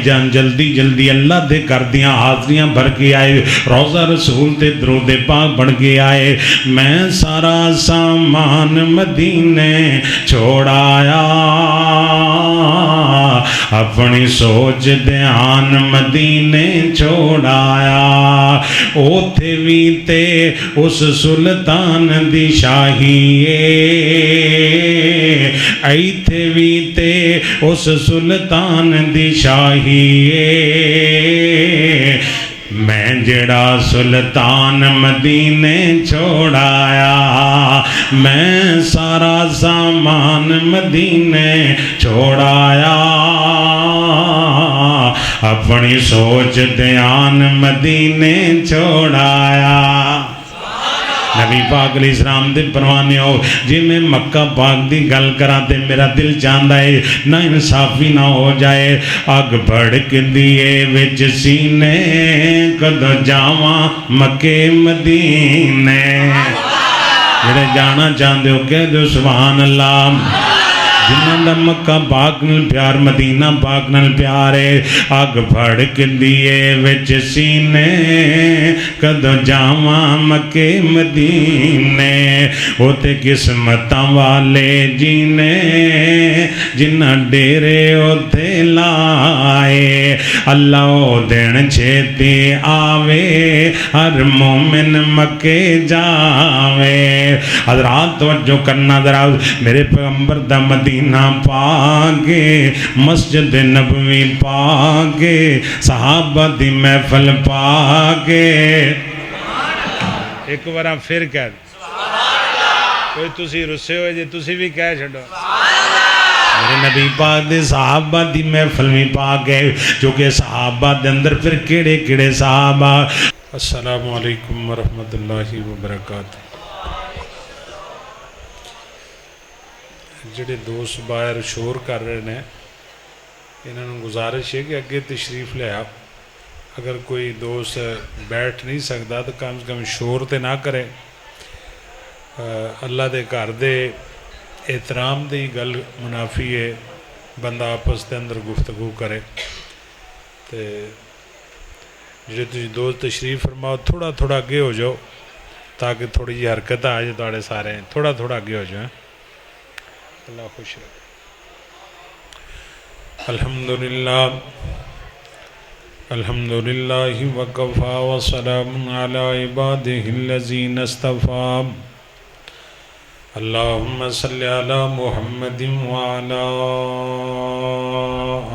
جان جلدی جلدی اللہ دے کر دیاں حاضریاں بھر کے آئے، روضہ رسول تے درود پاک بڑھ کے آئے۔ میں سارا سامان مدینے چھوڑایا، اپنی سوچ دھیان مدینے چھوڑایا۔ اوتھے بھی تے اس سلطان دی شاہی ایتھے بھی تے اس سلطان دی شاہی میں جڑا سلطان مدینے چھوڑایا، میں سارا سامان مدینے چھوڑایا، اپنی سوچ دھیان مدینے چھوڑایا۔ نبی پاک علیہ السلام دے پروانے ہو جی میں مکہ پاک دی گل کراتے میرا دل چاہتا ہے نہ انصافی نہ ہو جائے۔ اگ بھڑک دیئے وچ سینے کدو جاواں مکے مدینے، جڑے جانا چاہتے ہو کہہ دو سبحان اللہ۔ جنہاں دا مکہ پاک نال پیار مدینہ پاک نال پیار ہے، اگ بھڑک دیئے وچ سینے کدو جاواں مکے مدینے، ہوتے قسمتاں والے جینے جنہاں ڈیرے ہوتے لائے، اللہ او دن چھیتی آوے ہر مومن مکے جاوے۔ حضرات توجہ کرنا ذرا، میرے پیغمبر دا مدینہ پاکے، مسجد نبوی پاکے، صحابہ دی محفل پاکے۔ ایک بارہ پھر کہہ دیں، کوئی تسی رسے ہوئے جی تسی بھی کہہ چھڑو، میرے نبی پاک دے صحابہ دی محفل بھی پاکے، جو کہ صحابہ دے اندر پھر کیڑے کیڑے صحابہ۔ السلام علیکم ورحمت اللہ وبرکاتہ۔ جڑے دوست باہر شور کر رہے ہیں انہوں نے گزارش ہے کہ اگے تشریف لے آپ، اگر کوئی دوست بیٹھ نہیں سکتا تو کم سے کم شور تے نہ کرے۔ اللہ دے گھر دے احترام دی گل منافی ہے، بندہ آپس دے اندر گفتگو کرے۔ جڑے تسی دوست تشریف فرماؤ تھوڑا تھوڑا اگے ہو جاؤ تاکہ تھوڑی جی حرکت آ جائے تھوڑے سارے، تھوڑا تھوڑا اگے ہو جائیں۔ اللہ خوش رہے۔ الحمدللہ الحمدللہ وکفا وسلام علی عبادہ الذین اصطفیٰ۔ اللہم صلی علی محمد وعلی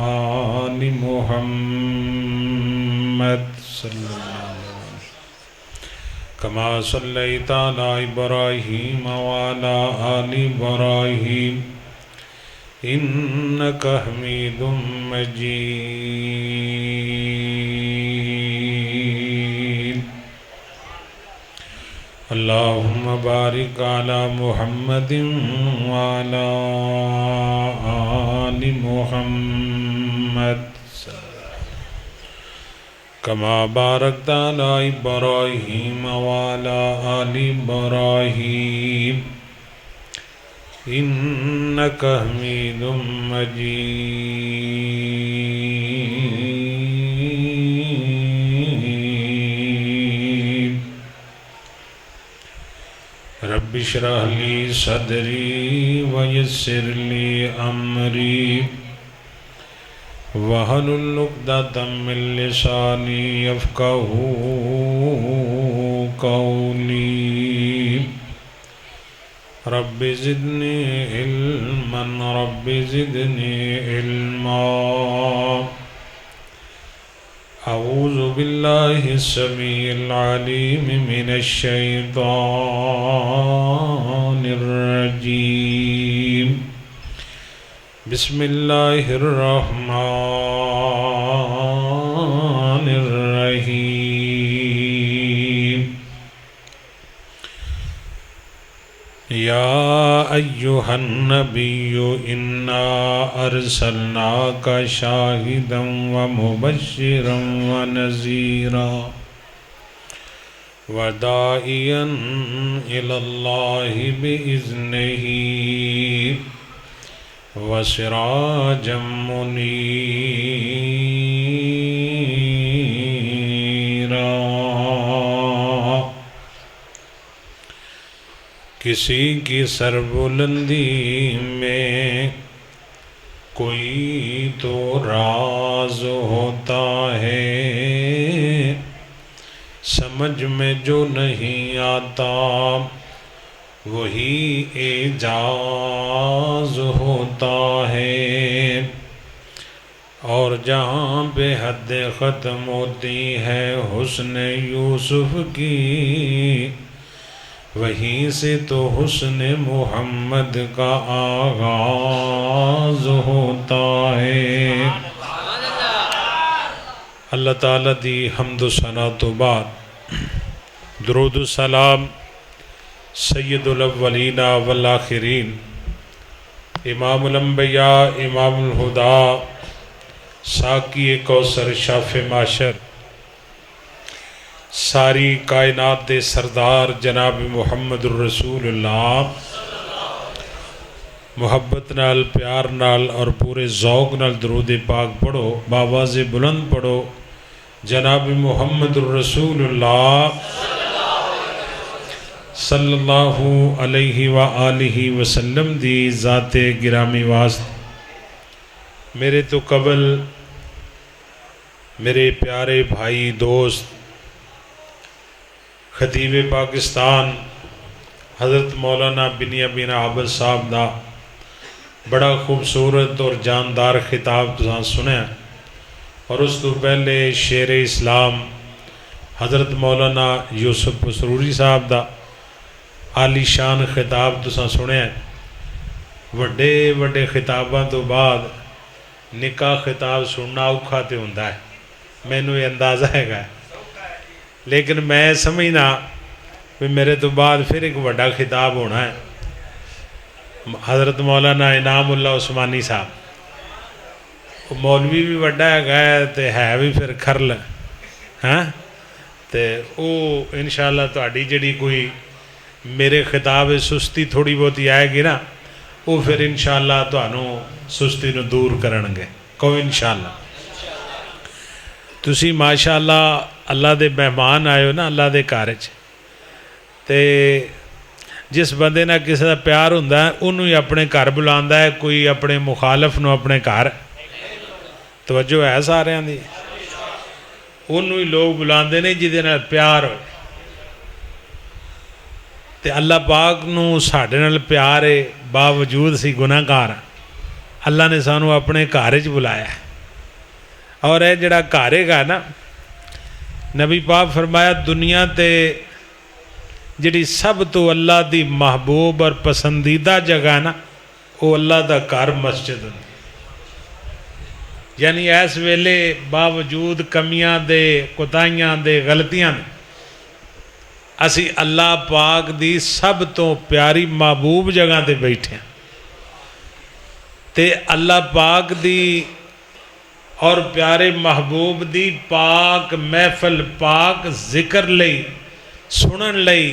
آل محمد صلی اللہ علیہ وسلم کما صلیت علی ابراہیم وعلی آل ابراہیم انکا حمید مجید۔ اللہم بارک علی محمد وعلی آل محمد کما بارکت علی ابراہیم وعلی آل ابراہیم انکا حمید مجید۔ رب اشرح لی صدری ویسر لی امری وحلل عقدۃ من لسانی یفقہوا قولی۔ رب زدنی علما رب زدنی علما۔ اعوذ باللہ السمیع العلیم من الشیطان الرجیم۔ بسم اللہ الرحمن الرحیم۔ یا ایہا النبی انا ارسلناک شاہدا ومبشرا ونذیرا وداعیا الی اللہ بإذنہ وسراجا منیرا۔ کسی کی سربلندی میں کوئی تو راز ہوتا ہے، سمجھ میں جو نہیں آتا وہی اعجاز ہوتا ہے، اور جہاں بے حد ختم ہوتی ہے حسن یوسف کی، وہیں سے تو حسن محمد کا آغاز ہوتا ہے۔ اللہ تعالیٰ دی حمد و ثنا تو بعد درود و سلام سید الاولین والآخرین، امام الانبیاء، امام الہدا، ساقی کوثر، شاف معشر، ساری کائنات دے سردار جناب محمد الرسول اللہ، محبت نال، پیار نال اور پورے ذوق نال درود پاک پڑھو، باواز بلند پڑھو، جناب محمد الرسول اللہ صلی اللہ علیہ وآلہ وسلم دی ذات گرامی واسطے میرے تو قبل میرے پیارے بھائی دوست خطیب پاکستان حضرت مولانا بنیامین عابد صاحب دا بڑا خوبصورت اور جاندار خطاب تساں سنیا، اور اس تو پہلے شیر اسلام حضرت مولانا یوسف مسروری صاحب دا عالی شان خطاب تساں سنیا۔ وڈے وڈے خطاباں تو بعد نکاح خطاب سننا اوکھا تے ہوندا ہے، مینوں یہ اندازہ ہے گا، لیکن میں سمجھنا کہ میرے تو بعد پھر ایک وڈا خطاب ہونا ہے، حضرت مولانا انعام اللہ عثمانی صاحب، مولوی بھی وڈا ہے تے ہے بھی پھر کھرل، ہاں تے او انشاءاللہ تہاڈی جڑی کوئی میرے خطاب سستی تھوڑی بہتی آئے گی نا، وہ پھر انشاءاللہ تہانوں سستی نو دور کرنگے، کو انشاءاللہ۔ تسی ماشاءاللہ اللہ دے مہمان آئے ہو نا اللہ دے کارج، تے جس بندے نہ کسی دا پیار ہوندا ہے انہوں ہی اپنے گھر بلاندا ہے، کوئی اپنے مخالف نو اپنے گھر، توجہ ہے سارے دی، انہوں ہی لوگ بلاندے نے جدے نال پیار ہوئے، تے اللہ پاک نو ساڈے نال پیار ہے، باوجود سی گناہ گار اللہ نے سانو اپنے گھر بلایا ہے، اور اے جڑا گھر ہے نا، نبی پاک فرمایا دنیا تے جڑی سب تو اللہ دی محبوب اور پسندیدہ جگہ ہے نا، وہ اللہ دا گھر مسجد ہے، یعنی اس ویلے باوجود کمیاں دے، کوتاہیاں دے، غلطیاں دے، اسی اللہ پاک دی سب تو پیاری محبوب جگہ تے بیٹھے ہیں، تے اللہ پاک دی اور پیارے محبوب دی پاک محفل، پاک ذکر لئی، سنن لئی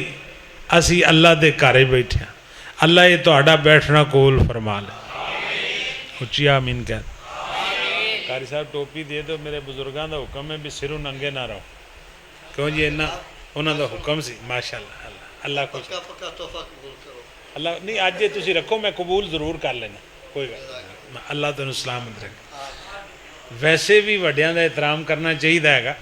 اسی اللہ دے گھر بیٹھے ہیں۔ اللہ یہ تہاڈا بیٹھنا قبول فرما لے، اچھی آمین کہہ۔ قاری صاحب ٹوپی دے دو، میرے بزرگاں دا حکم ہے بھی سروں ننگے نہ رہو، کیوں جی انہاں دا حکم سی، ماشاءاللہ اللہ خوش اللہ نہیں اج جے تسی رکھو میں قبول ضرور کر لینا، کوئی گل اللہ تینوں سلامت رکھے۔ ویسے بھی وڈیاں دا احترام کرنا چاہیے گا،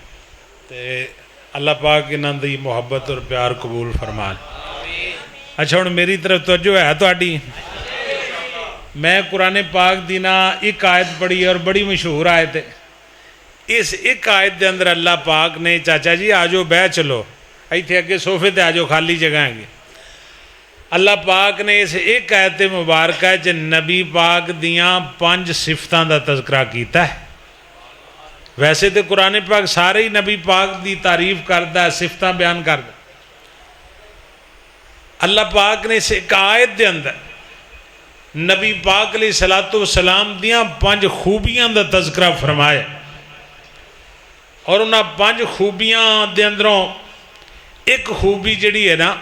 تے اللہ پاک انہاں دی محبت اور پیار قبول فرما لے۔ اچھا ہن میری طرف توجہ ہے تہاڈی، میں قرآن پاک دی نا ایک آیت پڑھی اور بڑی مشہور آیت ہے، اس ایک آیت دے اندر اللہ پاک نے چاچا جی آجو بہ چلو، ایتھے اگے صوفے تے آجو خالی جگہ ہیں گے، اللہ پاک نے اس ایک آیت مبارکہ چ نبی پاک دیاں 5 صفتاں دا تذکرہ کیتا ہے۔ ویسے تو قرآن پاک سارے ہی نبی پاک دی تعریف کردا ہے، صفتاں بیان کردا، اللہ پاک نے اس ایک آیت دے اندر نبی پاک علیہ السلام دیاں 5 خوبیاں دا تذکرہ فرمایا، اور انہاں 5 خوبیاں دے اندروں ایک خوبی جڑی ہے نا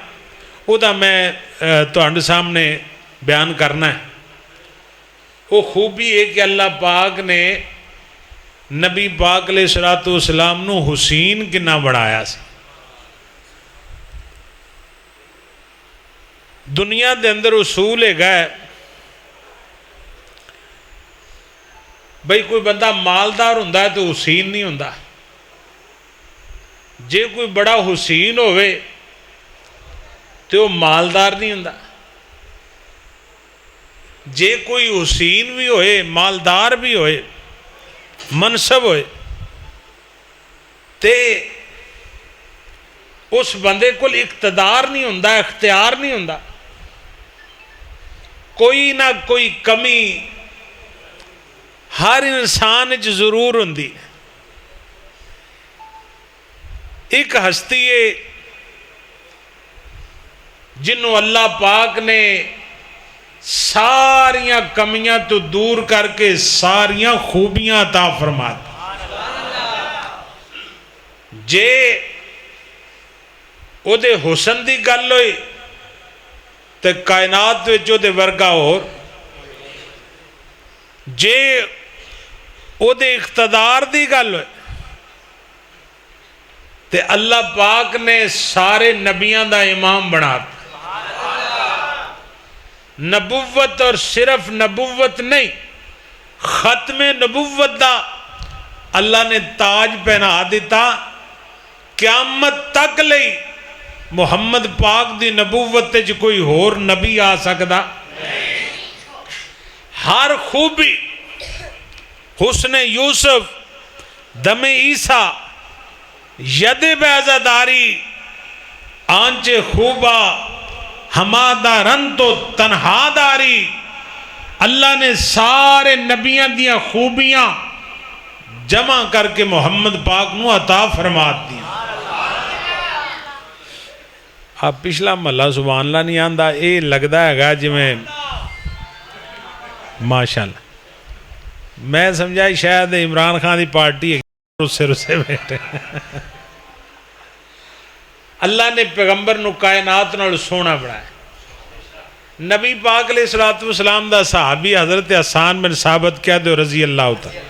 وہ دا میں تہاڈے سامنے بیان کرنا ہے۔ وہ خوبی ہے کہ اللہ پاک نے نبی پاک علیہ السلام نو حسین کنا بڑھایا سی۔ دنیا دے اندر اصول ہے گئے بھئی کوئی بندہ مالدار ہوندا ہے تو حسین نہیں ہوندا، جے کوئی بڑا حسین ہوئے تو وہ مالدار نہیں ہوندا، جے کوئی حسین بھی ہوئے مالدار بھی ہوئے منصب ہوئے تے اس بندے کو اقتدار نہیں ہوندا، اختیار نہیں ہوندا، کوئی نہ کوئی کمی ہر انسان ضرور ہوندی۔ ایک ہستی ہے جنہوں اللہ پاک نے ساریاں کمیاں تو دور کر کے ساریاں خوبیاں عطا فرما دی۔ جے او دے حسن دی گل ہوئی تے کائنات وچ او دے ورگا اور، جے او دے اقتدار دی گل ہوئی تے اللہ پاک نے سارے نبیان دا امام بنا دیا۔ نبوت اور صرف نبوت نہیں، ختم نبوت دا اللہ نے تاج پہنا دیتا، قیامت تک لئی محمد پاک دی نبوت تے کوئی اور نبی آ سکدا، ہر خوبی حسن یوسف، دم عیسیٰ، ید بیضاداری، آنچ خوبا ہمادہ رن تو تنہا داری، اللہ نے سارے نبیاں دیاں خوبیاں جمع کر کے محمد پاک نو عطا فرما دیا۔ آپ پچھلا محلہ سبحان اللہ نہیں آندہ، اے لگدا ہے گا جی میں ماشاءاللہ میں سمجھائی شاید عمران خان دی پارٹی رسے بیٹھے۔ اللہ نے پیغمبر نو کائنات نال سونا بڑھایا۔ نبی پاک علیہ السلام دا صحابی حضرت حسان بن ثابت کیا دو رضی اللہ تعالی،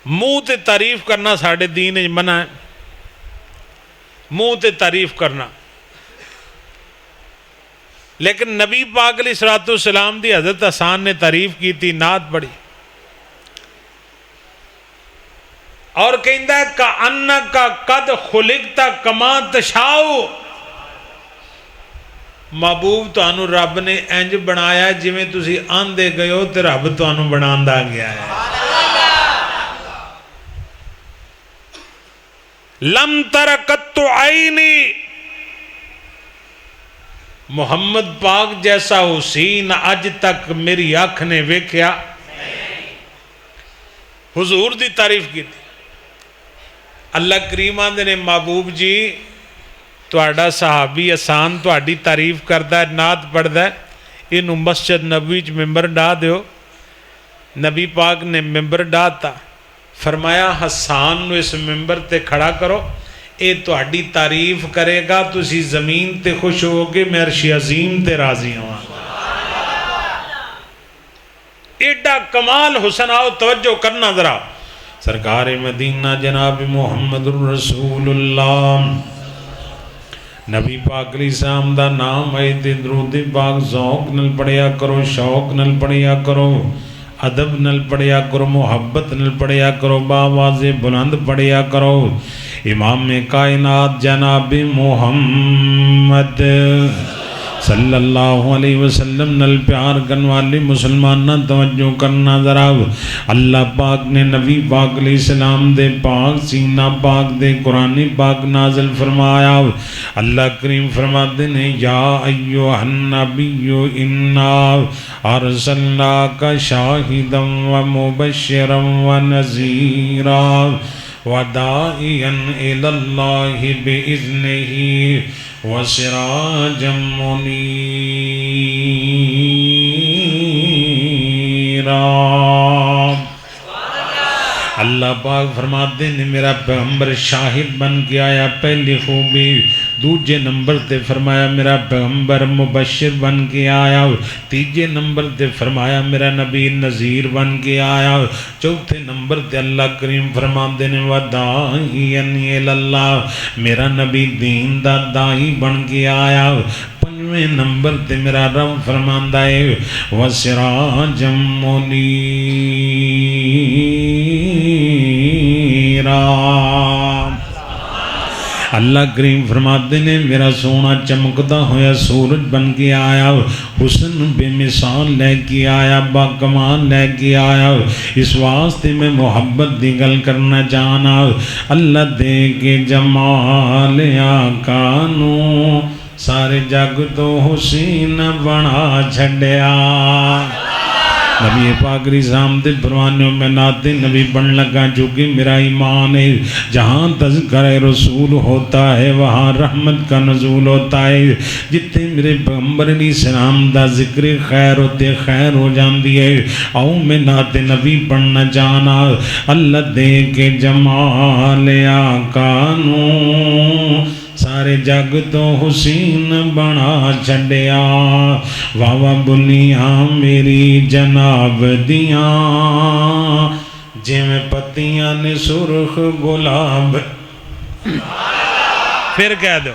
منہ تے تعریف کرنا ساڑھے دین منع ہے، منہ تے تعریف کرنا، لیکن نبی پاک علیہ السلام دی حضرت حسان نے تعریف کی تھی، نعت پڑھی اور کہندہ ہے کَأَنَّكَ قَدْ خُلِقْتَ كَمَا تَشَاءُ، محبوب تو انو رب نے انج بنایا جی میں تسی آندے گئے ہو تے رب تو انو بناندہ گیا ہے۔ لم ترکت عینی، محمد پاک جیسا حسین اج تک میری آنکھ نے ویکھیا۔ حضور دی تعریف کی تھی۔ اللہ کریم آندے نے محبوب جی تہاڈا صحابی حسان تہاڈی تعریف کردا ہے، نعت پڑھدا ہے، انہوں مسجد نبوی وچ ممبر ڈا دیو۔ نبی پاک نے ممبر ڈاتا، فرمایا حسان نو اس ممبر تے کھڑا کرو، اے تہاڈی تعریف کرے گا، تسی زمین تے خوش ہوگے، میں عرش عظیم تے راضی ہوں۔ ایڈا کمال حسن، آؤ توجہ کرنا ذرا، سرکار مدینہ جناب محمد رسول اللہ، نبی پاک علیہ السلام دا نام ہے تے درود پاک ذوق نل پڑھیا کرو، شوق نل پڑھیا کرو، ادب نل پڑھیا کرو، محبت نل پڑھیا کرو، باواز بلند پڑھیا کرو۔ امام کائنات جناب محمد صلی اللہ علیہ وسلم نل پیار کرن والی مسلمانہ توجہ کرنا ذرا، اللہ پاک نے نبی پاک علیہ السلام دے پاک سینہ پاک دے قرآن پاک نازل فرمایا۔ اللہ کریم فرماتے ہیں یا ایوہ النبی انا ارسلناک شاہدا و مبشرا و نذیرا وداعیا الی اللہ بإذنہ وسراجا منیرا۔ اللہ پاک فرماتے ہیں میرا پیغمبر شاہد بن کے آیا، پہلی خوبی۔ دوجے نمبر تے فرمایا میرا پیغمبر مبشر بن کے آیا، تیجے نمبر تے فرمایا میرا نبی نذیر بن کے آیا، چوتھے نمبر تے اللہ کریم فرماتے ہیں وداعیا الی اللہ، میرا نبی دین دا دائی بن کے آیا، 5ویں نمبر تے میرا رب فرماندا ہے وَسِرَاجًا مُنِيرًا اللہ کریم فرماتے نے میرا سونا چمکتا ہویا سورج بن کے آیا حسن بے مثال لے کے آیا با کمال لے کے آیا اس واسطے میں محبت دی گل کرنا چاہنا اللہ دے کے جمال آقا نو سارے جگ تو حسین بنا چھڑیا نبی پاک رسام دے پروانیوں میں نعت نبی بن لگا چونکہ میرا ایمان ہے جہاں تذکر رسول ہوتا ہے وہاں رحمت کا نزول ہوتا ہے جتے میرے پیغمبر علیہ السلام دا ذکر خیر ہوتے خیر ہو جاندی ہے آؤ میں نعت نبی پڑھنا جانا اللہ دے کے جمال آقا نو سارے جگ تو حسین بنا چھڑیا واوا بلیاں میری جناب دیاں جے میں پتیاں نے سرخ گلاب پھر کہہ دو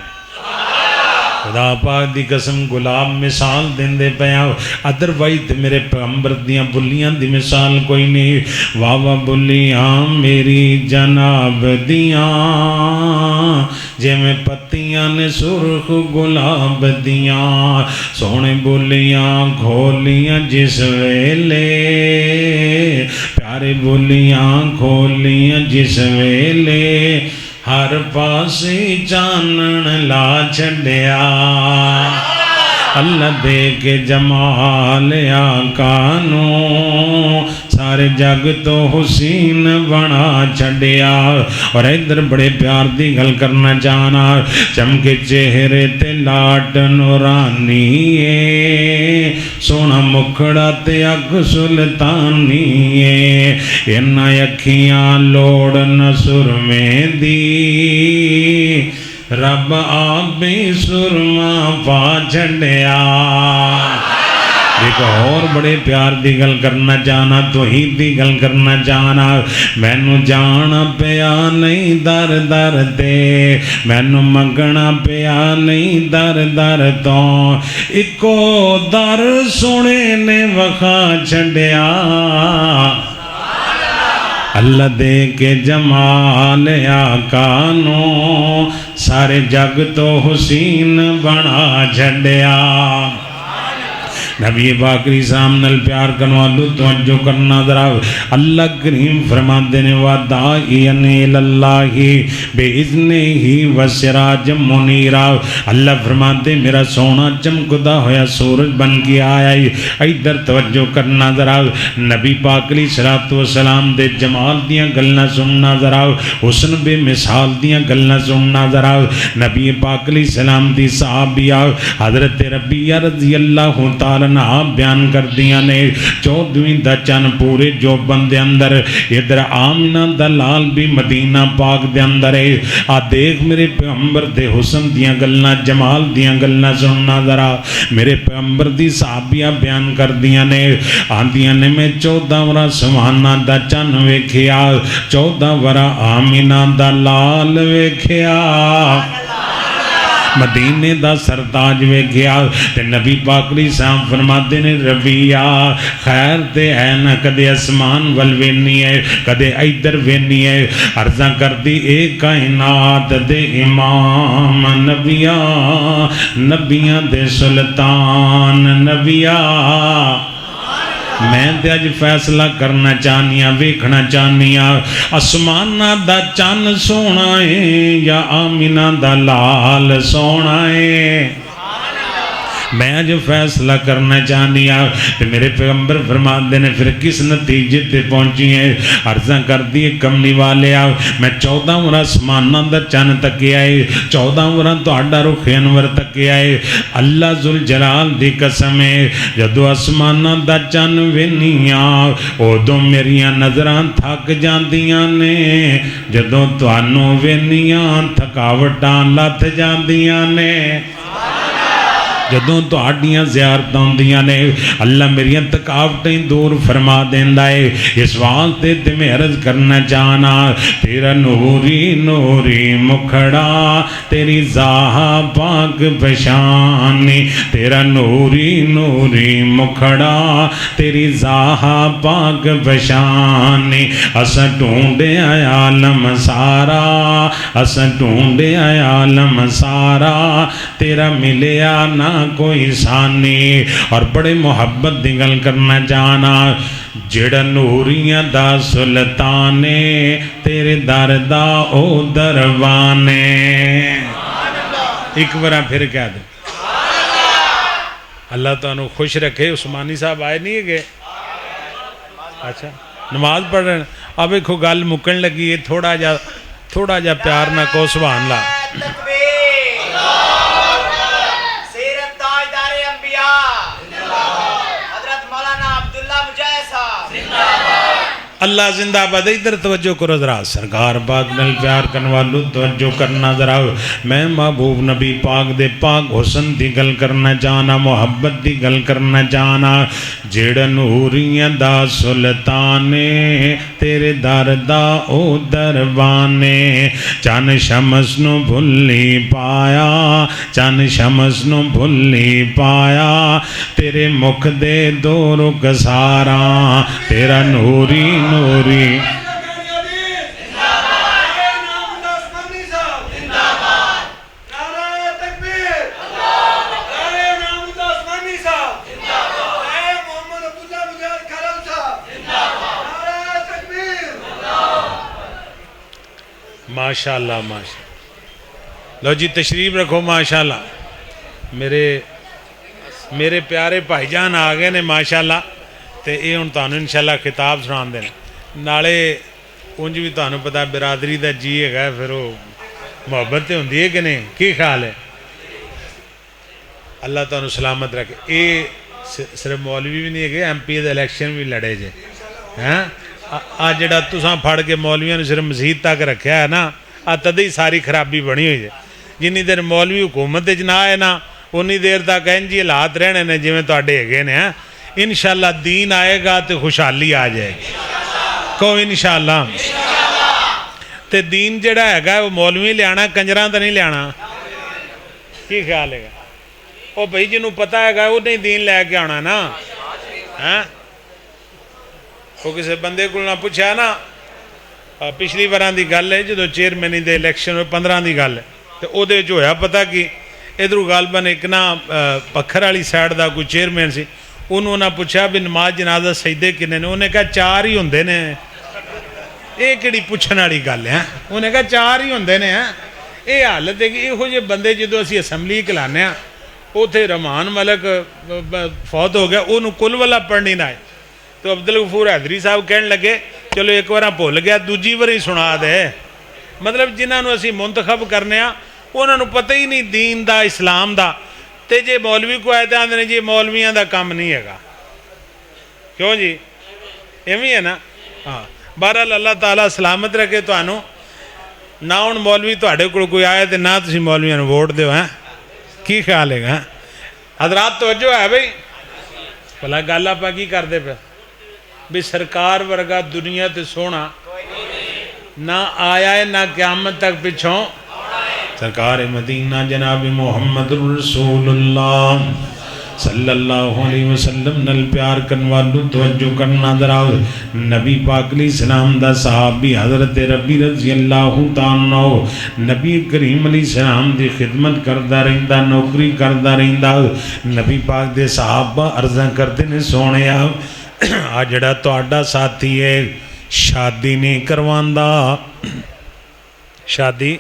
خدا پاک دی قسم گلاب مثال دین دے پیاں ادروائز میرے پیغمبر دیاں بلیاں دی مثال کوئی نہیں واوا بلیاں میری جناب دیاں جے میں پتیاں نے سرخ گلاب دیاں سونے بلیاں کھولیاں جس ویلے پیارے بلیاں کھولیاں جس ویلے ہر پاسی چانن لا چھڑیا اللہ دے کے جمال آقا نو سارے جگ تو حسین بنا چھڑیا اور ادھر بڑے پیار دی گل کرنا چاہنا چمکے چہرے تے لاٹ نورانی سونا مکھڑا تے اگ سلطانی اینا اکھیاں لوڑ نصر میں دی رب آپ بھی سرما پا چھڑیا ایک اور بڑے پیار دی گل کرنا چاہنا توحید دی گل کرنا چاہنا مینو جانا پیا نہیں در در تے مینو منگنا پیا نہیں در در تو اکو در سونے نے وکھا چھڑیا اللہ دے کے جمال آقا نو سارے جگ تو حسین بنا چھڑیا نبی باقری سامنل پیار کنوالو توجہ کرنا ذرا اللہ کریم فرما دینے وَدَائِيَنِ اللَّهِ بِإِذْنِهِ وَسِرَاجًا مُنِيرًا اللہ فرما دے میرا سونا چمکدا ہویا سورج بن کے آیا ادھر توجہ کرنا ذرا نبی پاک علیہ السلام دے جمال دیاں گلنا سننا ذرا حسن بے مثال دیاں گلنا سننا ذرا نبی پاک علیہ السلام دی صحابیہ حضرت ربیہ رضی اللہ تعالی آپ بیان کر دیا نے 14ویں دا چن پورے جو بندے اندر ادھر آمنہ دا لال بھی مدینہ پاک دے اندر ہے دیکھ میرے پیغمبر دے حسن دیاں گلنا جمال دیاں گلنا سننا ذرا میرے پیغمبر دی صحابیہ بیان کر دیا نے آندیاں نے میں 14 ورہ سوانہ دا چن ویکھیا 14 ورہ آمنہ دا لال ویکھیا مدینے دا سرتاج وے گیا تے نبی پاک علیہ السلام فرماتے نے ربیہ خیر تے ہے نہ کدے اسمان والوینی ہے کدے ایدر وینی ہے عرضہ کر دی ایک کائنات دے امام نبیاں دے سلطان نبیاں میں تے اج فیصلہ کرنا چاہنیاں ویکھنا چاہنیاں اسمانہ دا چن سونا ہے یا آمینہ دا لال سونا ہے میں آج فیصلہ کرنا چاہنی کہ میرے پیغمبر فرما دینے پھر کس نتیجے تے پہنچی ہیں عرضہ کر دی کملی والے میں 14 ورہ اسمانہ دا چن تک آئے 14 ورہ تو اڈا رخ انور تک آئے اللہ ذوالجلال دی قسم ہے جدو اسمانہ دا چن وینیاں ادو میریاں نظران تھک جاندیاں نے جدو توانو وینیاں تھکاوٹاں لت جاندیاں نے جدوں تہاڈیاں زیارتاں ہوندیاں نے اللہ میریاں تھکاوٹیں دور فرما دیندا ہے اس واسطے تے میں عرض کرنا چاہنا تیرا نوری نوری مکھڑا تیری ذاہا پاک پشانی تیرا نوری نوری مکھڑا تیری ذاہا پاک پشانی اساں ڈھونڈے عالم سارا اساں ڈھونڈے عالم سارا تیرا ملیا نہ کوئی ثانی اور بڑے محبت دی گل کرنا جانا جڑا نوریاں دا سلطانے تیرے در دا او دروانے ایک بار پھر کہہ دیں اللہ تعالیٰ خوش رکھے عثمانی صاحب آئے نہیں گئے اچھا نماز پڑھ رہے ہیں اب ایک گل مکن لگی ہے تھوڑا جا پیار نہ کو سبحان اللہ اللہ زندہ باد ادھر توجہ کرو ذرا سرکار پاک نال پیار کرن والو توجہ کرنا ذرا میں محبوب نبی پاک دے پاک حسن دی گل کرنا چاہنا محبت دی گل کرنا چاہنا جیڑا نوریاں دا سلطانے تیرے در دا او دروانے چان شمس نو بھلی پایا چان شمس نو بھلی پایا تیرے مکھ دے دو رخ سارا تیرا نوری نوری ماشاءاللہ ماشاءاللہ لو جی تشریف رکھو ماشاءاللہ میرے پیارے بھائی جان آ گئے نے ماشاءاللہ تے یہ ہوں تمہیں انشاءاللہ خطاب سنا دیں نالے انج بھی تمہیں پتا برادری دا جی ہے پھر وہ محبت تے ہوندی ہے کہ نہیں کی خیال ہے اللہ تمہیں سلامت رکھے یہ صرف مولوی بھی نہیں ہے ایم پی دا الیکشن بھی لڑے جے ہاں آج جڑا تساں پھڑ کے مولویوں نے صرف مسجد تک رکھیا ہے نا تدی ساری خرابی بنی ہوئی ہے جنی دیر مولوی حکومت نہ آئے نا انی دیر تک جی حالات رہنے نے جی میں تواڈے ہیگے نے انشاءاللہ دین آئے گا تو خوشحالی آ جائے گی کہو انشاءاللہ تے دین جڑا ہے وہ مولوی لیانا کنجراں تو نہیں لیانا کی خیال ہے وہ بھائی جنہوں پتہ ہے وہ نہیں دین لے کے آنا نا وہ کسی بندے کو نہ پوچھا نا پچھلی باران دی گل ہے جدو چیئرمینی دے الیکشن ہوئے 15 دی گل ہے تو او دے جو ہے پتہ کی ادھروں غالباً ایک نا پکھر والی سائڈ دا کوئی چیئرمین سی انہوں نے پوچھا بھی نماز جنازہ سجدے کنے نے انہیں کہا 4 ہی ہوندے نے یہ کیڑی پوچھنے والی گل ہے انہیں کہا 4 ہی ہوندے نے یہ حالت ہے کہ یہو جے بندے جدو اسی اسمبلی کلانے اوتھے رحمان ملک فوت ہو گیا انہوں کل والا پڑھنی نہ آئے تو عبدالغفور حیدری صاحب کہنے لگے چلو ایک بار بھول گیا دوجی بار ہی سنا دے مطلب جنہوں اسی منتخب کرنے انہوں نے پتہ ہی نہیں دین دا اسلام دا تے جے مولوی کو آئے آتے ہیں جی مولویاں دا کام نہیں ہے گا کیوں جی ایویں ہے نا ہاں بہرحال اللہ تعالیٰ سلامت رکھے تو آنو نہ ان مولوی تو اڑے کوئی آئے تھے نہ تسی مولویاں نے ووٹ دیو ہیں کی خیال ہے گا حضرات توجہ ہے بھئی بھلا گل آپ کی کر دے پہ بھی سرکار ورگا دنیا تے سونا نہ آیا ہے نہ قیامت تک پچھوں سرکار مدینہ جناب محمد رسول اللہ صلی اللہ علیہ وسلم نل پیار کنوالو توجہ کرنا دراؤ نبی پاک علیہ السلام دا صحابی حضرت ربی رضی اللہ تعالیٰ نبی کریم علیہ السلام دی خدمت کردہ رہندہ نوکری کردہ رہندہ نبی پاک دے صحابہ عرضہ کرتے نے سونے آج جڑا تو آڈا ساتھی ہے شادی نہیں کرواندہ شادی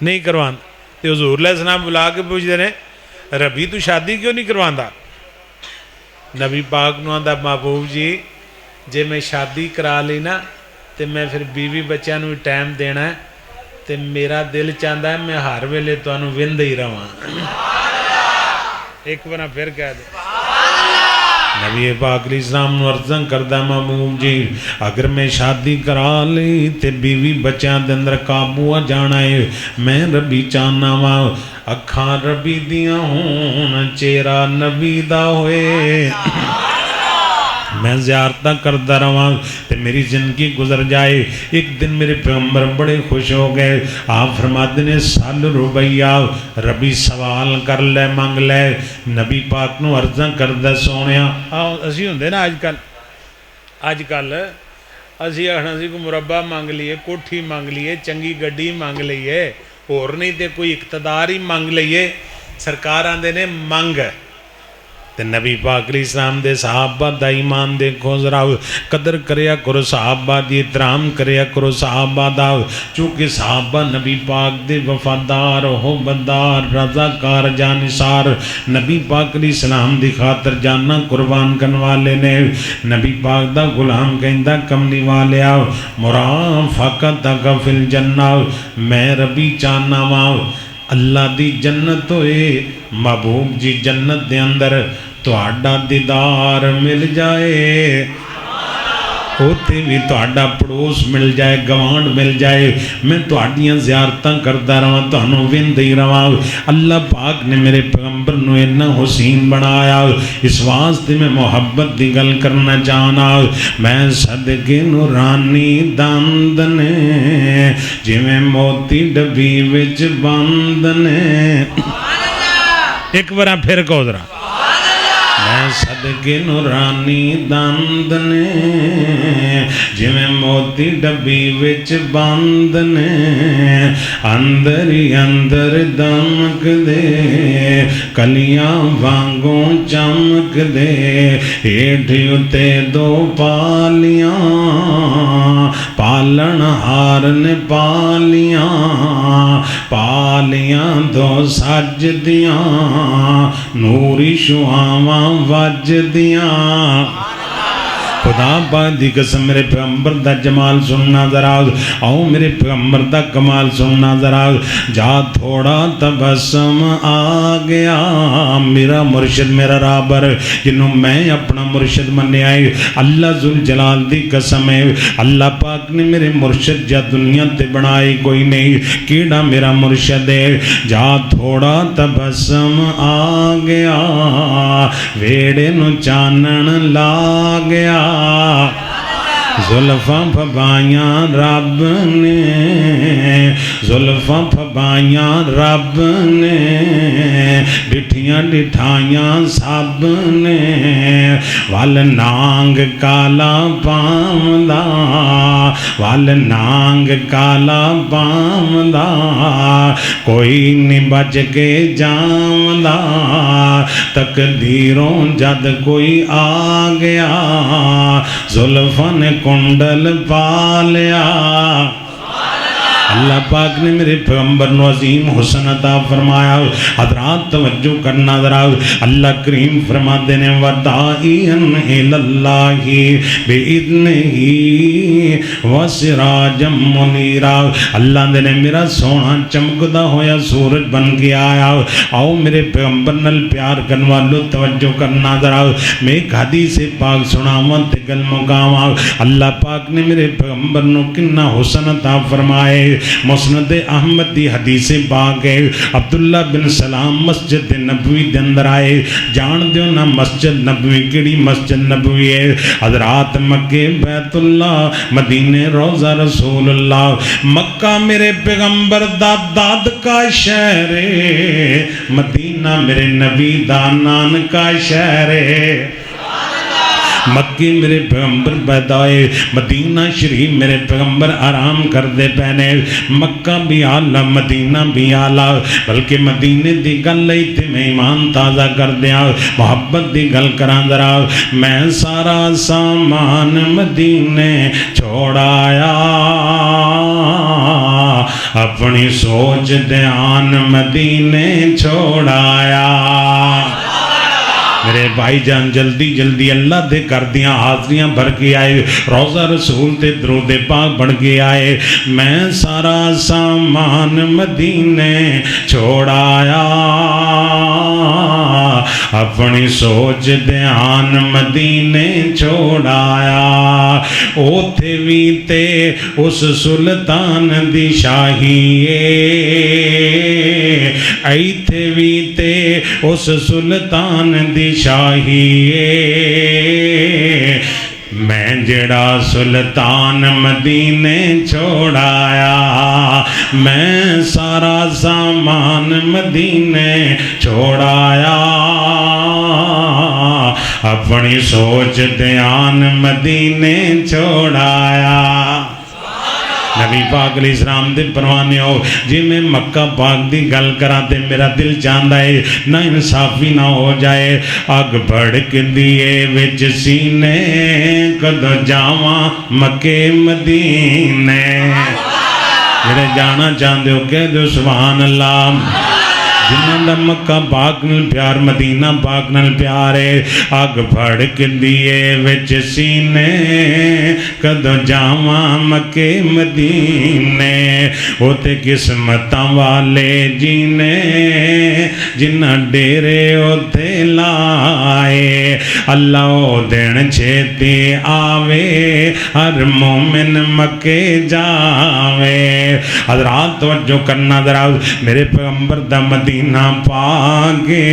نہیں کروان تو حضور علیہ السلام بلا کے پوچھ دے رہے ربی تو شادی کیوں نہیں کرواندا نبی پاک نو آندا محبوب جی جے میں شادی کرا لی نا تو میں پھر بیوی بچیاں نو ٹائم دینا ہے تو میرا دل چاہتا ہے میں ہر ویلے تو انہوں وند ہی رہا ایک بنا پھر کہہ دے نبی پاک علیہ السلام نو عرضاں کردہ محبوب جی اگر میں شادی کرا لی تے بیوی بچیاں دے اندر قابو آ جانا ہے میں ربی چاہنا وا اکھاں ربی دیاں ہون چہرہ نبی دا ہوئے میں زیارتہ کردہ رہا تے میری زندگی گزر جائے ایک دن میرے پیغمبر بڑے خوش ہو گئے آپ فرماتے نے سال ربیہ ربی سوال کر لے مانگ لے نبی پاک نو عرضاں کردہ سونیا اسی ہوندے نا آج کل اسی آخنا سی کو مربع مانگ لیے کوٹھی مانگ لیے چنگی گڈی مانگ لیے اور نہیں تے کوئی اقتدار ہی مانگ لیے سرکار آندے نے مانگ تے نبی پاک علیہ السلام دے صحابہ دا ایمان دیکھو ذرا قدر کریا کرو صحابہ دی احترام کریا کرو صحابہ دا چونکہ صحابہ نبی پاک دے وفادار ہو بدار رضاکار جانثار نبی پاک علیہ السلام دی خاطر جانا قربان کرن والے نے نبی پاک دا غلام کہندا کملی والیا مرافقتک فی الجنہ میں ربی چاہنا وا اللہ دی جنت ہوئے محبوب جی جنت دے اندر تہاڈا دیدار مل جائے ہوتے بھی تہاڈا پڑوس مل جائے گوانڈ مل جائے میں تہاڈیاں زیارتاں کردا رہاں تہانوں ویندی رہاں اللہ پاک نے میرے پیغمبر نو اتنا حسین بنایا اس واسطے میں محبت دی گل کرنا چاہنا میں صدقے نورانی دند نے جویں موتی ڈبی وچ بند نے ایک بار پھر کہو ذرا میں صدقے نورانی دند نے جویں موتی ڈبی وچ بند نے اندر ہی اندر دمک دے کلیاں وانگوں چمک دے ہیٹھی اتے دو پالیاں پالن ہار نے پالیاں پالیاں دو سج دیاں نوری شعاواں وج دیاں خدا پاک دی قسم میرے پیغمبر دا جمال سننا ذرا آؤ میرے پیغمبر دا کمال سننا ذرا جا تھوڑا تبسم آ گیا میرا مرشد میرا رابر جنہوں میں اپنا مرشد مننے آئے اللہ ذوالجلال دی قسم ہے اللہ پاک نے میرے مرشد جا دنیا تے بنائی کوئی نہیں کیڑا میرا مرشد ہے جا تھوڑا تبسم آ گیا ویڑے نو چانن لا گیا زلفاں پھبائیاں رب نے زلفاں پھبائیاں رب نے ڈٹھیاں ڈٹھائیاں سب نے وال نانگ کالا پامدا وال نانگ کالا پامدا کوئی نہیں بچ کے جامدا تقدیروں جد کوئی آ گیا زلفاں نے کنڈل پالیا اللہ پاک نے میرے پیغمبر نو عظیم حسن عطا فرمایا حضرات توجہ کرنا ذرا اللہ کریم فرماتے ہیں وداعین الاللہ بِإِذْنِهِ وَسِرَاجًا مُنِيرًا اللہ نے میرا سونا چمکدا ہویا سورج بن کے آیا آؤ میرے پیغمبر نال پیار کرن والو توجہ کرنا ذرا میں ایک حدیث پاک سناواں تے گل مکاواں اللہ پاک نے میرے پیغمبر نو کنا حسن عطا فرمائے مسند احمد دی حدیث پاک ہے عبداللہ بن سلام مسجد نبوی دے اندر آئے جان دیو نا مسجد نبوی کیڑی مسجد نبوی ہے حضرات مکہ بیت اللہ مدینہ روضہ رسول اللہ مکہ میرے پیغمبر دا داد کا شہر ہے مدینہ میرے نبی دا نان کا شہر ہے مکی میرے پیغمبر پیدائے مدینہ شریف میرے پیغمبر آرام کر دے پہنے مکہ بھی آلہ مدینہ بھی آلہ بلکہ مدینہ دی گل لئی تھے میں ایمان تازہ کر دیا محبت دی گل کران ذرا میں سارا سامان مدینہ چھوڑایا اپنی سوچ دھیان مدینہ چھوڑایا میرے بھائی جان جلدی جلدی اللہ دے کر دیاں حاضریاں بھر کے آئے، روضہ رسول تے درود پاک بڑھ کے آئے۔ میں سارا سامان مدینے چھوڑایا، اپنی سوچ دھیان مدینے چھوڑایا۔ اوتھے بھی تے اس سلطان دی شاہی ایتھے بھی تے اس سلطان دی شاہی میں جڑا سلطان مدینے چھوڑایا، میں سارا سامان مدینے چھوڑایا، اپنی سوچ دھیان مدینے چھوڑایا۔ نبی پاک علیہ السلام دے پروانے ہو جی میں مکہ پاک دی گل کراتے میرا دل چاہتا ہے نہ انصافی نہ ہو جائے۔ اگ بھڑک دیئے وچ سینے کدو جاواں مکے مدینے، جڑے جانا چاہتے ہو کہہ دو سبحان اللہ۔ جنہاں دا مکہ پاک نال پیار مدینہ پاک نال پیار ہے، اگ بھڑک دیئے وچ سینے کدو جاواں مکے مدینے، ہوتے قسمتاں والے جینے جنہاں ڈیرے ہوتے لائے، اللہ او دن چھیتی آوے ہر مومن مکے جاوے۔ حضرات توجہ کرنا ذرا، میرے پیغمبر دا مدینہ پاکے،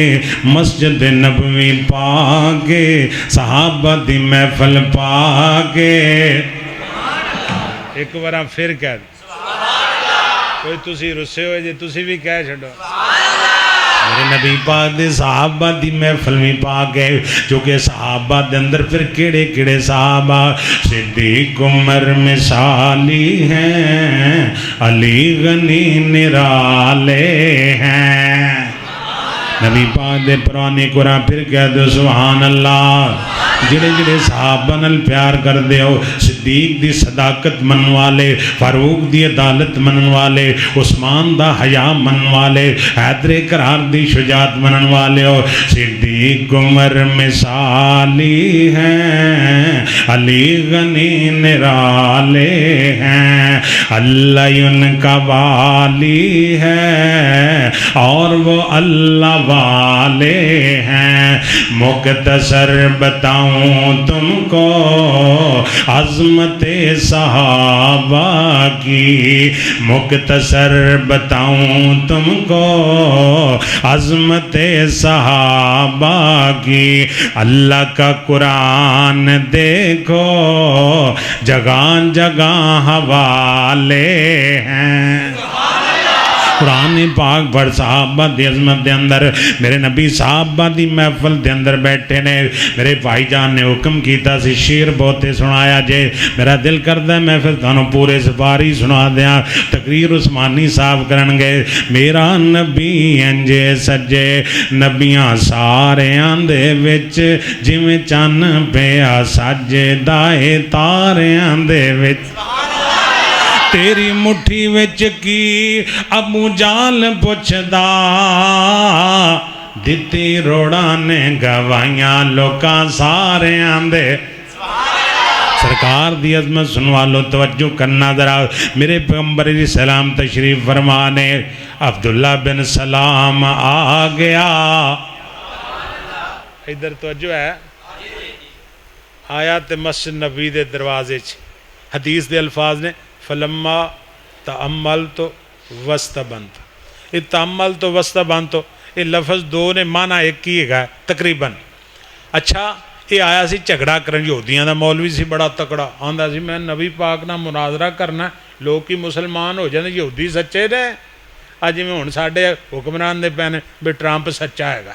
مسجد نبوی پاکے، صحابہ دی محفل پاکے۔ ایک بارہ پھر کہہ دیں کوئی تسی رسے ہوئے جے تسی بھی کہہ چھڑو میرے نبی پاک دے صحابہ دی محفل میں پاک ہے، جو کہ صحابہ دے اندر پھر کیڑے کیڑے صحابہ صدیق عمر مثالی ہیں، علی غنی نرالے ہیں۔ نبی پاک دے پرانے قرآن پھر کہہ دو سبحان اللہ۔ جڑے جڑے صحابہ نال پیار کر دے ہو، صدیق دی صداقت من والے، فاروق دی عدالت من والے، عثمان دا حیا من والے، حیدر کرار دی شجاعت من والے ہو، صدیق عمر مثالی ہیں، علی غنی نرالے ہیں، اللہ ان کا والی ہے اور وہ اللہ والے ہیں۔ مختصر بتاؤں تم کو عظمت صحابہ کی، مختصر بتاؤں تم کو عظمت صحابہ کی، اللہ کا قرآن دیکھو جگہ جگہ حوالے ہیں۔ قرآن پاک بڑھ صحابہ دی عظمت دے اندر، میرے نبی صحابہ دی محفل دے اندر بیٹھے نے، میرے بھائی جان نے حکم کیتا سی شیر بہتے سنایا جے، میرا دل کردہ محفل تانوں پورے سپاری سنا دیا، تقریر عثمانی صاحب کرن گئے۔ میرا نبی انجے سجے نبیاں سارے آندے وچ، جویں چن پیا سجے دائے تارے آندے وچ، تیری مٹھی وچ کی ابو جال پوچھدا، دتی روڑا نے گوائیاں لوکاں سارے آندے۔ سرکار دی عظمت سنوالو توجہ کرنا ذرا، میرے پیغمبر علیہ السلام تشریف فرمانے، عبداللہ بن سلام آ گیا، ادھر توجہ ہے، آیا تے مسجد نبی دے دروازے چ، حدیث دے الفاظ نے فلما تأملت وستبنت، یہ تأملت وستبنت یہ لفظ دو نے معنی ایک ہی ہے تقریباً۔ اچھا یہ آیا سی جھگڑا کرن، یہودیاں دا مولوی سی بڑا تکڑا، آندا سی میں نبی پاک نہ مناظرہ کرنا، لوگ کی مسلمان ہو جانے یہودی سچے نے، اج میں ہن ساڈے حکمران دے پینے بھی ٹرمپ سچا ہے گا،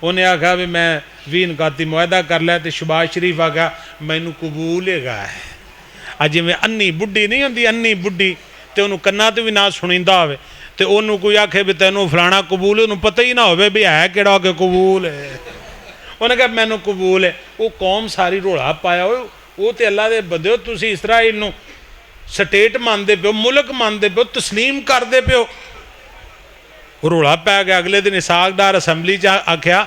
انہیں آکھا بھی میں 20 نکاتی معاہدہ کر لیا تے شباز شریف آکھا مینوں قبول ہے گا ہے۔ اج میں انی بڈھی نہیں ہوندی، انی بڈھی تے انہوں کنا تے بھی نہ سنیندا ہوئے تے انہوں کوئی آکھے بھی تینوں فلانا قبول ہے، انہوں پتہ ہی نہ ہوئے بھی ہے کیڑا کہ قبول ہے، انہوں نے کہا مینوں قبول ہے۔ وہ قوم ساری روڑا پایا ہوئے، وہ تے اللہ دے بدیو تسی اسرائیل نو سٹیٹ ماندے پہ ہو، ملک ماندے پہ ہو، تسلیم کر دے پہ ہو، روڑا پایا گیا۔ اگلے دن اسحاق ڈار اسمبلی چاہ آکھیا،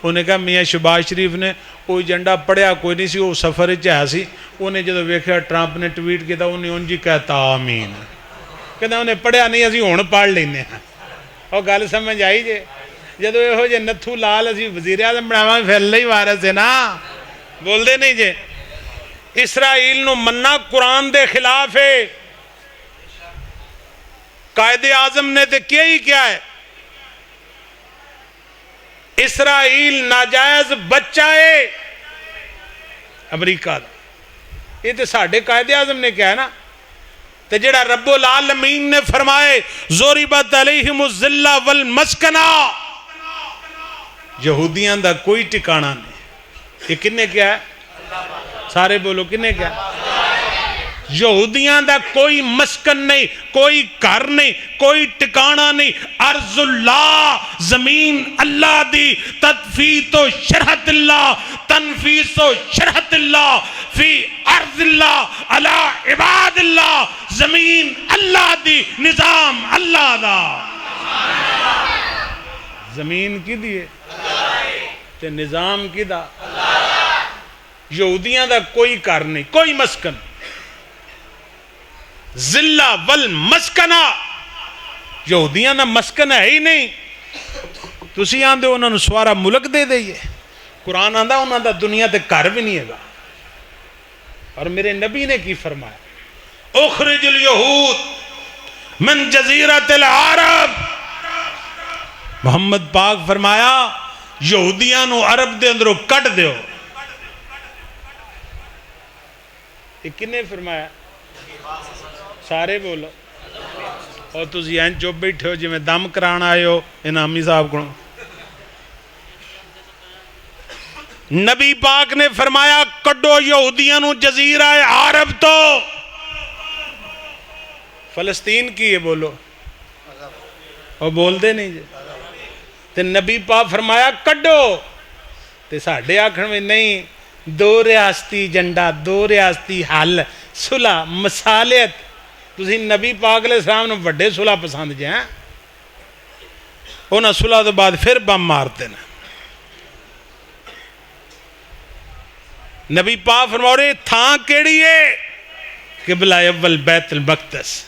انہیں کہا میاں شہباز شریف نے کوئی ایجنڈا پڑھیا کوئی نہیں سی، وہ سفر ہے سی، انہیں جدو ویکھیا ٹرمپ نے ٹویٹ کیا انہیں ان جی کہتا آمین، کہتا انہیں پڑھیا نہیں اسی ہون پڑھ لینے ہیں۔ اور گل سمجھ آئی جے جدو یہو جے نتھو لال اسی وزیر اعظم بناواں پھر اللہ ہی وارث ہے نا، بول دے نہیں جے۔ اسرائیل نو مننا قرآن دے خلاف ہے، قائد اعظم نے تے کیا ہی کیا ہے، اسرائیل ناجائز بچہ ہے امریکہ دا، یہ تے ساڑھے قائد اعظم نے کیا ہے نا، تے جڑا رب العالمین نے فرمائے ضربت علیہم الذلہ والمسکنہ، یہودیاں دا کوئی ٹکانا نہیں، یہ کنے کیا ہے؟ سارے بولو کنے کیا ہے؟ یہودیاں دا کوئی مسکن نہیں، کوئی گھر نہیں، کوئی ٹکانا نہیں، ارض اللہ، زمین اللہ دی، تدفیت و شرحت اللہ، تنفیس و شرحت اللہ، فی ارض اللہ علی عباد اللہ، زمین اللہ دی، نظام اللہ دا، زمین کی دیئے تے نظام کی دا، یہودیاں دا کوئی گھر نہیں، کوئی مسکن، ذلہ والمسکنہ، یہودیاں دا مسکن ہے ہی نہیں، تسی آندے انہوں نے سوارا ملک دے دئیے، قرآن آندہ انہوں دا دنیا تے گھر بھی نہیں ہے گا۔ اور میرے نبی نے کی فرمایا اخرج الیہود من جزیرت العرب، محمد پاک فرمایا یہودیاں نو عرب دے اندروں کٹ دیو، یہ کنے فرمایا؟ سارے بولو، اور تسی این چوب بیٹھے ہو جی میں دم کران آئے ہو انعامی صاحب کو، نبی پاک نے فرمایا کڈو یہودیاں نو جزیرہ عرب تو، فلسطین کی ہے بولو، اور بول دے نہیں جی، تے نبی پاک فرمایا کڈو، تے ساڑھے آکھن میں نہیں، دو ریاستی جنڈا، دو ریاستی حل، صلح، مسالیت، تسی نبی پاک علیہ السلام نے بڑے صلح پسند جائیں، انہاں صلح تو بعد پھر بم مارتے ہیں۔ نبی پاک فرما رہے تھاں کیڑی ہے؟ قبلہ اول بیت المقدس،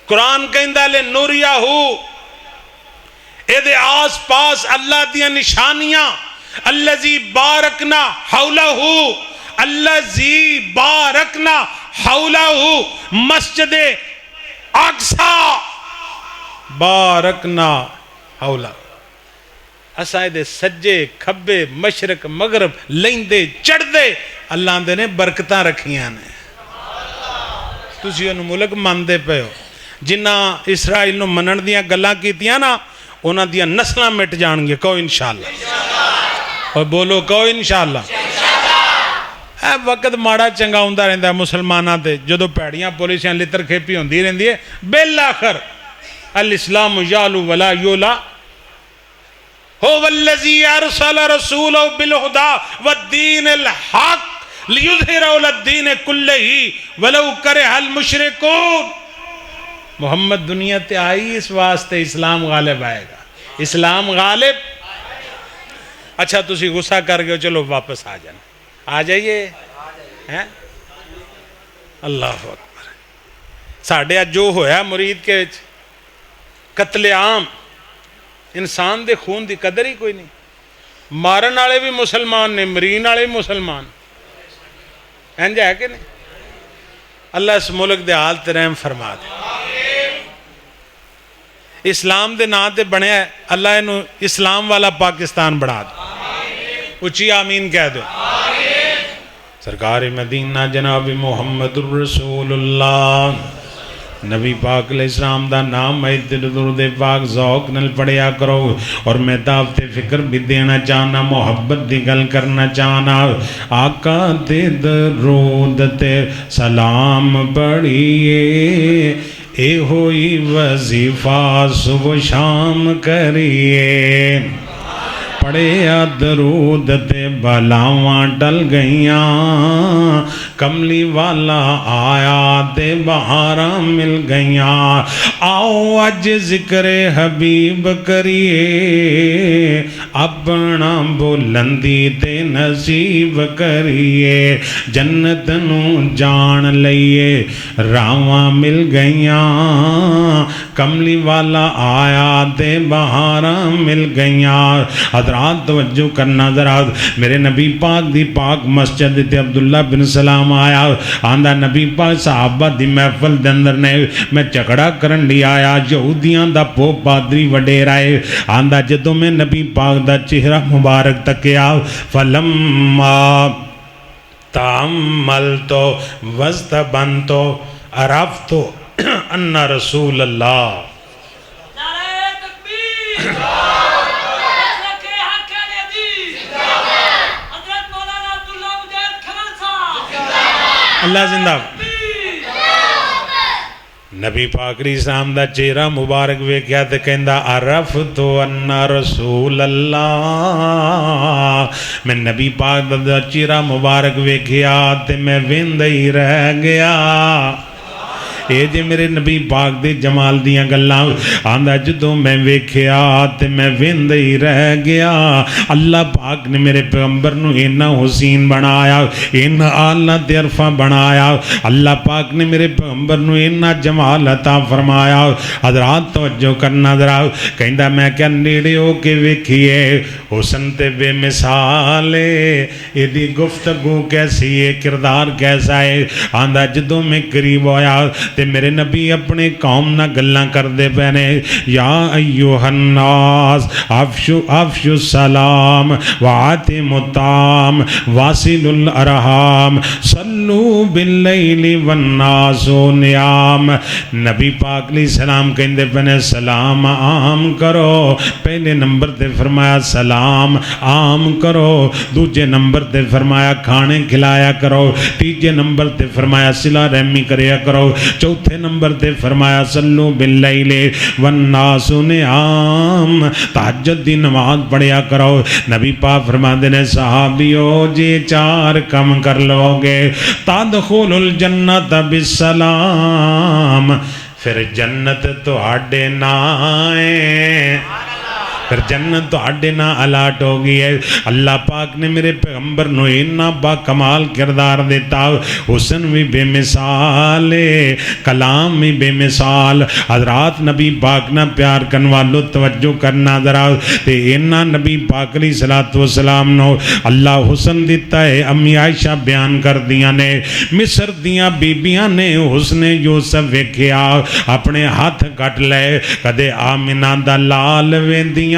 قرآن کہندہ لے نوریہو، اے دے آس پاس اللہ دیاں نشانیاں، اللذی بارکنا حولہو، اللذی بارکنا حولہو، مسجد اقصی بارکنا حولہو، اسائے دے سجے کھبے مشرق مغرب لیندے چڑھ دے اللہ دے نے برکتاں رکھیاں نے، تسی انہوں ملک ماندے پہ ہو، جنہ اسرائیل نو منن دیاں گلاں کیتیاں نا انہاں دیاں نسلاں مٹ جان گے، کہو انشاءاللہ، اور بولو کہو انشاءاللہ۔ اے وقت ماڑا چنگا ہوندہ رہندہ ہے مسلمانہ دے، جدو پیڑیاں پولیسیاں لتر کھیپی ہوندی رہندی ہے، بالآخر الاسلام یالو ولا یولا، هو الذی ارسل رسولہ بالہدا والدین الحق لیظہرہ علی الدین کلہ ولو کرہ المشرکون، محمد دنیا تے آئی اس واسطے اسلام غالب آئے گا، اسلام غالب۔ اچھا تسی غصہ کر گئے چلو واپس آ جانا، آ جائیے، اللہ اکبر۔ ساڑھے جو ہویا مرید کے قتل عام، انسان دے خون دی قدر ہی کوئی نہیں، مارن آلے بھی مسلمان نے، مرین آلے بھی مسلمان، اینجا ہے کہ نہیں؟ اللہ اس ملک دے حال تے رحم فرما دے، اسلام دے نا تے بنے ہے، اللہ انہوں اسلام والا پاکستان بڑھا دے، اچھی آمین کہہ دو۔ سرکار مدینہ جناب محمد الرسول اللہ، نبی پاک علیہ السلام دا نام ہے، دل درود پاک ذوق نل پڑھیا کرو، اور میں دعوت فکر بھی دینا چاہنا، محبت دی گل کرنا چاہنا، آقا تے درود تے سلام پڑھیے، اے ہوئی وظیفہ صبح شام کریے، پڑھیا درود تے بلاواں ٹل گئیاں کملی والا آیا تے بہاراں مل گئیاں آؤ اج ذکر حبیب کریے اپنا بلندی تے نصیب کریے جنت نو جان لئیے راواں مل گئیاں کملی والا آیا تے بہاراں مل گئیاں حضرات توجہ کرنا حضرات میرے نبی پاک دی پاک مسجد تے عبداللہ بن سلام آیا آندہ نبی پاک صحابہ دی محفل دے اندر نے میں جھگڑا کرن لی آیا یہودیاں دا پو پادری وڈیر آئے آندہ جدوں میں نبی پاک دا چہرہ مبارک تکیا فلما تعملتو وستبنتو عرفتو ان رسول اللہ اللہ زندہ نبی پاک علیہ السلام دا چہرہ مبارک ویکھیا تے کہندا عرفت ان رسول اللہ میں نبی پاک دا چہرہ مبارک ویکھیا تے میں ویندا ہی رہ گیا اے جے میرے نبی پاک دے جمال دیاں گلاں آندا جدوں میں ویکھیا تے میں ویندا ہی رہ گیا اللہ پاک نے میرے پیغمبر نو اینا حسین بنایا اینا اعلی تے عرفہ بنایا اللہ پاک نے میرے پیغمبر نو اینا جمال عطا فرمایا حضرات توجہ کرنا حضرات کہندا میں کیا نیڑے ہو کے ویکھیے حسن تے بے مثال ہے ایدی گفتگو کیسی ہے کردار کیسا ہے آندا جدوں میں قریب ہویا تے میرے نبی اپنے قوم نہ گلاں کر دے پہنے یا ایوہ الناس افشو السلام وعاتم الطعام واصل الارحام صلو باللیل والناس نیام نبی پاک علیہ السلام کہندے پہنے سلام عام کرو پہلے نمبر تے فرمایا سلام عام کرو دوجے نمبر تے فرمایا کھانے کھلایا کرو تیجے نمبر تے فرمایا صلہ رحمی کریا کرو چوتھے نمبر تے فرمایا صلو باللیل والناس نیام تہجد دی نماز پڑھیا کرو نبی پاک فرماندے نے صحابیو جی چار کم کر لو گے تدخل الجنت بالسلام پھر جنت تو آڈے نائے پھر جنت تو آڈے نہ الاٹ ہو گئی ہے اللہ پاک نے میرے پیغمبر نو اینا با کمال کردار دیتا حسن بھی بے مثال کلام بھی بے مثال حضرات نبی پاک نہ پیار کنوالو توجہ کرنا حضرات تے اینا نبی پاک علیہ السلام نو اللہ حسن دیتا ہے امی عائشہ بیان کر دیا نے مصر دیاں بیبیاں نے حسن یوسف ویکھیا اپنے ہاتھ کٹ لے کدے آمنہ دا لال ویندیاں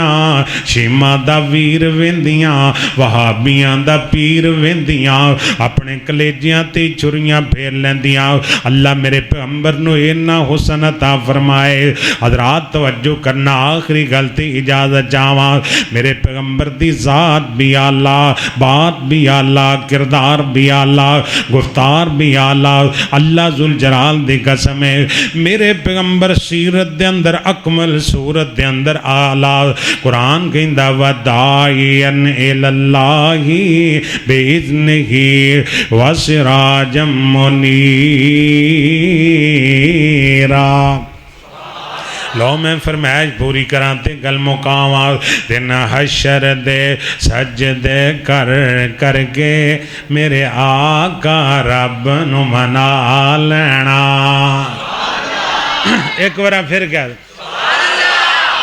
شیما دا ویر ویندیاں وہابیاں دا پیر ویندیاں اپنے کلیجیاں تے چھریاں پھیر لیندیاں اللہ میرے پیغمبر نو اینا حسن عطا فرمائے حضرات توجہ کرنا آخری غلطی اجازت جاواں میرے پیغمبر دی ذات بھی اعلیٰ بات بھی اعلیٰ کردار بھی اعلیٰ گفتار بھی اعلیٰ اللہ ذوالجلال دی قسم ہے میرے پیغمبر سیرت دے اندر اکمل صورت دے اندر اعلیٰ قرآن کہندہ وَدَاعِيًا إِلَى اللَّهِ بِإِذْنِهِ وَسِرَاجًا مُنِيرًا لو میں فرمائش پوری کراتے گل مقام دن حشر دے سجدے کر کے میرے آقا رب نو منا لینا ایک بار پھر کیا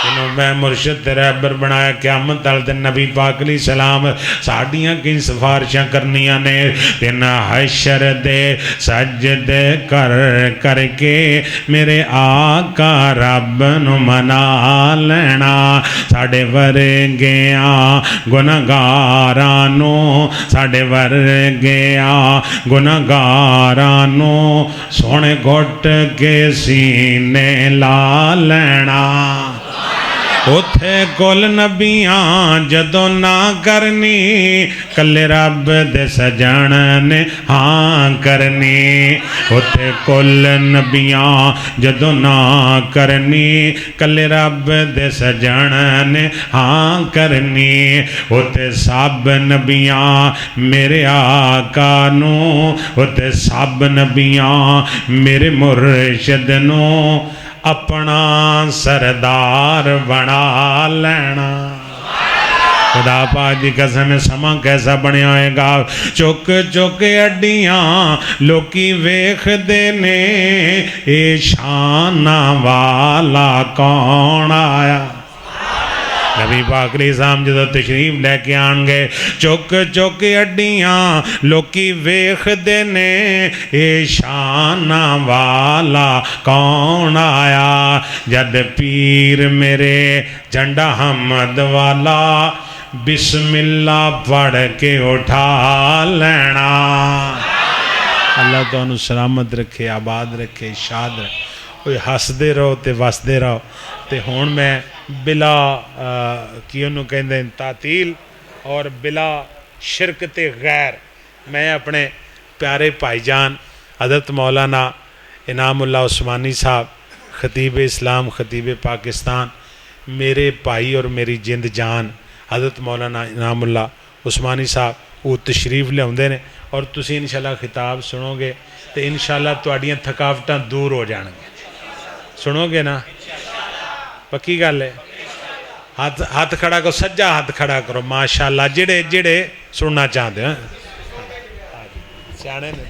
جنہوں میں مرشد تیرے عبر بنایا قیامت تلت نبی پاک علیہ السلام ساڑیاں کی سفارشاں کرنیاں نے دن حشر دے سجدے کر کے میرے آقا رب نو منا لینا ساڑے ورگیاں گناہگارانو ساڑے ورگیاں گناہگارانو سونے گھٹ کے سینے لا لینا اوتھے کل نبیاں جدوں نہ کرنی کلے رب دے سجن نے ہاں کرنی اوتھے کل نبیاں جدوں نہ کرنی کلے رب دے سجن نے ہاں کرنی اوتھے سب نبیاں میرے آقا نو اوتھے سب نبیاں میرے مرشد نو اپنا سردار بنا لینا خدا پاک دی قسم سما کیسا بنیا ہوئے گا چک چک اڈیاں لوکی ویخ دینے اے شانہ والا کون آیا نبی پاک علیہ السلام جدو تشریف لے کے آن گئے چک چک اڈیاں لوکی ویخ دینے اے شانہ والا کون آیا جد پیر میرے جھنڈا حمد والا بسم اللہ پڑھ کے اٹھا لینا اللہ تو انہوں سلامت رکھے آباد رکھے شاد رکھے کوئی ہس دے رہو تے وس دے رہو تے ہون میں بلا کی انہوں کہندے تعطیل اور بلا شرکت غیر میں اپنے پیارے بھائی جان حضرت مولانا انعام اللہ عثمانی صاحب خطیب اسلام خطیب پاکستان میرے بھائی اور میری جند جان حضرت مولانا انعام اللہ عثمانی صاحب وہ تشریف لے ہوندے نے اور تسی انشاءاللہ خطاب سنو گے تو انشاءاللہ تواڈیاں تھکاوٹاں دور ہو جان گے سنو گے نا پکی گل ہے ہاتھ کھڑا کرو سجا ہاتھ کھڑا کرو ماشاءاللہ جڑے سننا چاہتے ہیں سیانے نے